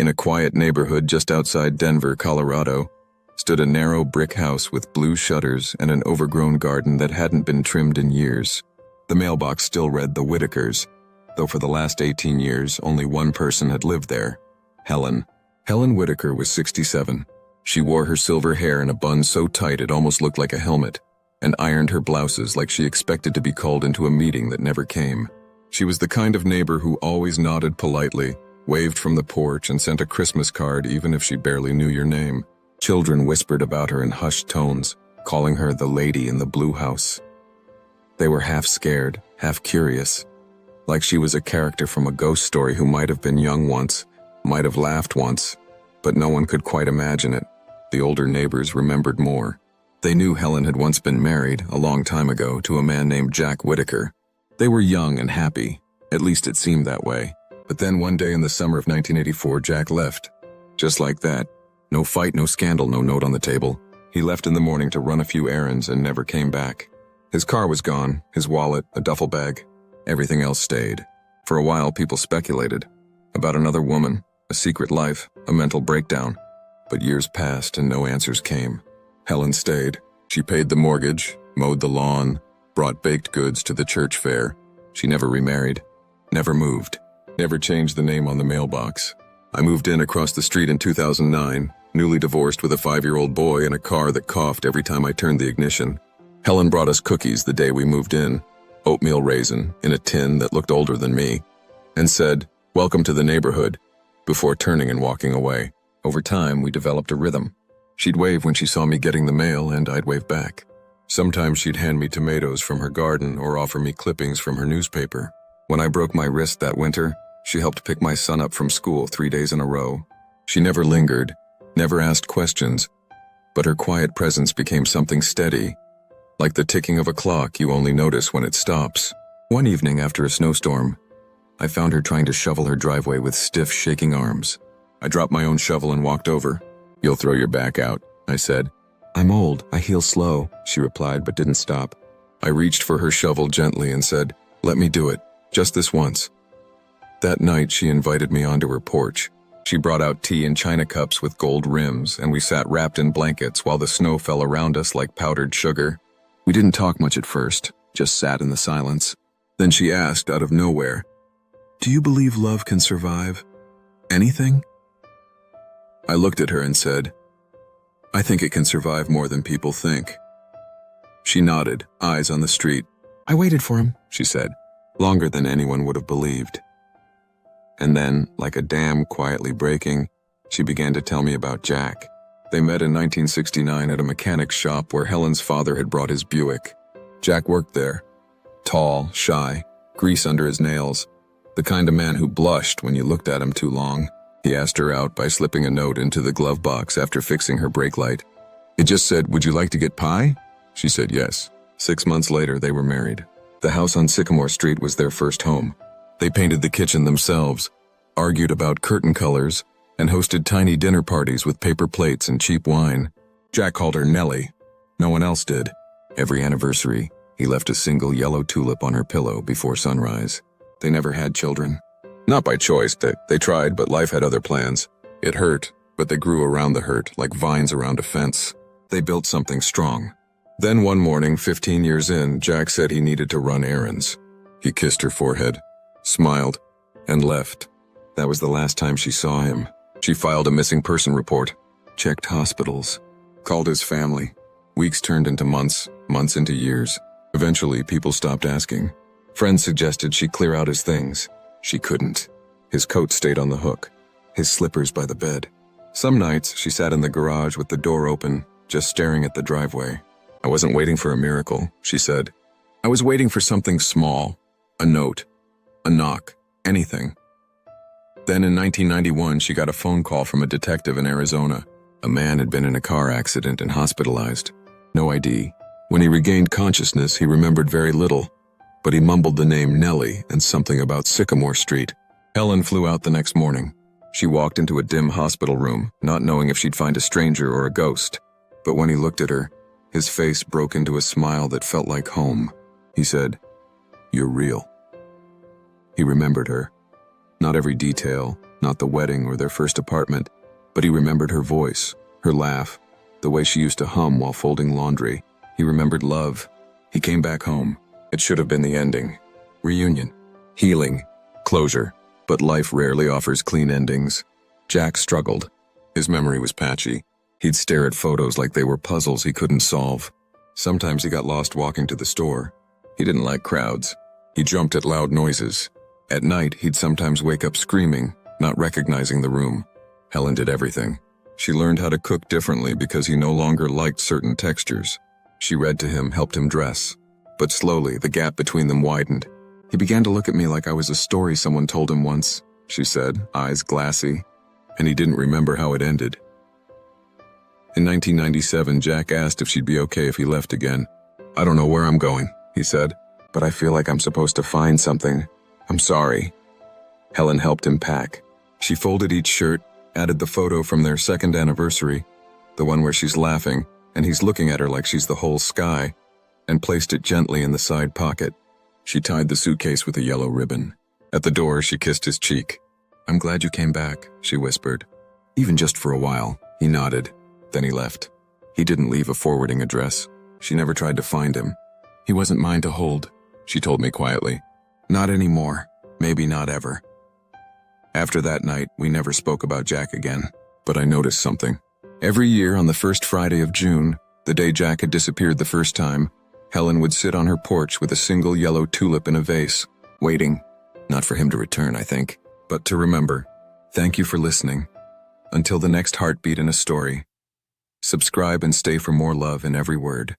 In a quiet neighborhood just outside Denver, Colorado, stood a narrow brick house with blue shutters and an overgrown garden that hadn't been trimmed in years. The mailbox still read the Whitakers, though for the last 18 years only one person had lived there, Helen. Helen Whitaker was 67. She wore her silver hair in a bun so tight it almost looked like a helmet, and ironed her blouses like she expected to be called into a meeting that never came. She was the kind of neighbor who always nodded politely, waved from the porch, and sent a Christmas card even if she barely knew your name. Children whispered about her in hushed tones, calling her the lady in the blue house. They were half scared, half curious, like she was a character from a ghost story who might have been young once, might have laughed once, but no one could quite imagine it. The older neighbors remembered more. They knew Helen had once been married, a long time ago, to a man named Jack Whitaker. They were young and happy, at least it seemed that way. But then one day in the summer of 1984, Jack left. Just like that. No fight, no scandal, no note on the table. He left in the morning to run a few errands and never came back. His car was gone, his wallet, a duffel bag. Everything else stayed. For a while, people speculated about another woman, a secret life, a mental breakdown. But years passed and no answers came. Helen stayed. She paid the mortgage, mowed the lawn, brought baked goods to the church fair. She never remarried, never moved, never changed the name on the mailbox. I moved in across the street in 2009, newly divorced with a 5-year-old boy and a car that coughed every time I turned the ignition. Helen brought us cookies the day we moved in, oatmeal raisin in a tin that looked older than me, and said, "Welcome to the neighborhood," before turning and walking away. Over time, we developed a rhythm. She'd wave when she saw me getting the mail, and I'd wave back. Sometimes she'd hand me tomatoes from her garden or offer me clippings from her newspaper. When I broke my wrist that winter, she helped pick my son up from school 3 days in a row. She never lingered, never asked questions, but her quiet presence became something steady, like the ticking of a clock you only notice when it stops. One evening after a snowstorm, I found her trying to shovel her driveway with stiff, shaking arms. I dropped my own shovel and walked over. "You'll throw your back out," I said. "I'm old, I heal slow," she replied, but didn't stop. I reached for her shovel gently and said, "Let me do it, just this once." That night, she invited me onto her porch. She brought out tea in china cups with gold rims, and we sat wrapped in blankets while the snow fell around us like powdered sugar. We didn't talk much at first, just sat in the silence. Then she asked, out of nowhere, "Do you believe love can survive anything?" I looked at her and said, "I think it can survive more than people think." She nodded, eyes on the street. "I waited for him," she said, longer than anyone would have believed. And then, like a dam quietly breaking, she began to tell me about Jack. They met in 1969 at a mechanic's shop where Helen's father had brought his Buick. Jack worked there. Tall, shy, grease under his nails, the kind of man who blushed when you looked at him too long. He asked her out by slipping a note into the glove box after fixing her brake light. It just said, "Would you like to get pie?" She said yes. 6 months later, they were married. The house on Sycamore Street was their first home. They painted the kitchen themselves, argued about curtain colors, and hosted tiny dinner parties with paper plates and cheap wine. Jack called her Nellie. No one else did. Every anniversary, he left a single yellow tulip on her pillow before sunrise. They never had children. Not by choice, they tried, but life had other plans. It hurt, but they grew around the hurt, like vines around a fence. They built something strong. Then one morning, 15 years in, Jack said he needed to run errands. He kissed her forehead, smiled, and left. That was the last time she saw him. She filed a missing person report, checked hospitals, called his family. Weeks turned into months, months into years. Eventually, people stopped asking. Friends suggested she clear out his things. She couldn't. His coat stayed on the hook, his slippers by the bed. Some nights, she sat in the garage with the door open, just staring at the driveway. "I wasn't waiting for a miracle," she said. "I was waiting for something small, a note, a knock, anything." Then in 1991, she got a phone call from a detective in Arizona. A man had been in a car accident and hospitalized. No ID. When he regained consciousness, he remembered very little, but he mumbled the name Nellie and something about Sycamore Street. Helen flew out the next morning. She walked into a dim hospital room, not knowing if she'd find a stranger or a ghost. But when he looked at her, his face broke into a smile that felt like home. He said, "You're real." He remembered her. Not every detail, Not the wedding or their first apartment, but he remembered her voice, her laugh, the way she used to hum while folding laundry. He remembered love. He came back home. It should have been the ending. Reunion. Healing. Closure. But life rarely offers clean endings. Jack struggled. His memory was patchy. He'd stare at photos like they were puzzles he couldn't solve. Sometimes he got lost walking to the store. He didn't like crowds. He jumped at loud noises. At night, he'd sometimes wake up screaming, not recognizing the room. Helen did everything. She learned how to cook differently because he no longer liked certain textures. She read to him, helped him dress. But slowly, the gap between them widened. He began to look at me like I was a story someone told him once, she said, eyes glassy. And he didn't remember how it ended. In 1997, Jack asked if she'd be okay if he left again. "I don't know where I'm going," he said, "but I feel like I'm supposed to find something. I'm sorry." Helen helped him pack. She folded each shirt, added the photo from their second anniversary, the one where she's laughing, and he's looking at her like she's the whole sky, and placed it gently in the side pocket. She tied the suitcase with a yellow ribbon. At the door, she kissed his cheek. "I'm glad you came back," she whispered. "Even just for a while." He nodded. Then he left. He didn't leave a forwarding address. She never tried to find him. "He wasn't mine to hold," she told me quietly. "Not anymore. Maybe not ever." After that night, we never spoke about Jack again. But I noticed something. Every year on the first Friday of June, the day Jack had disappeared the first time, Helen would sit on her porch with a single yellow tulip in a vase, waiting. Not for him to return, I think, but to remember. Thank you for listening. Until the next heartbeat in a story. Subscribe and stay for more love in every word.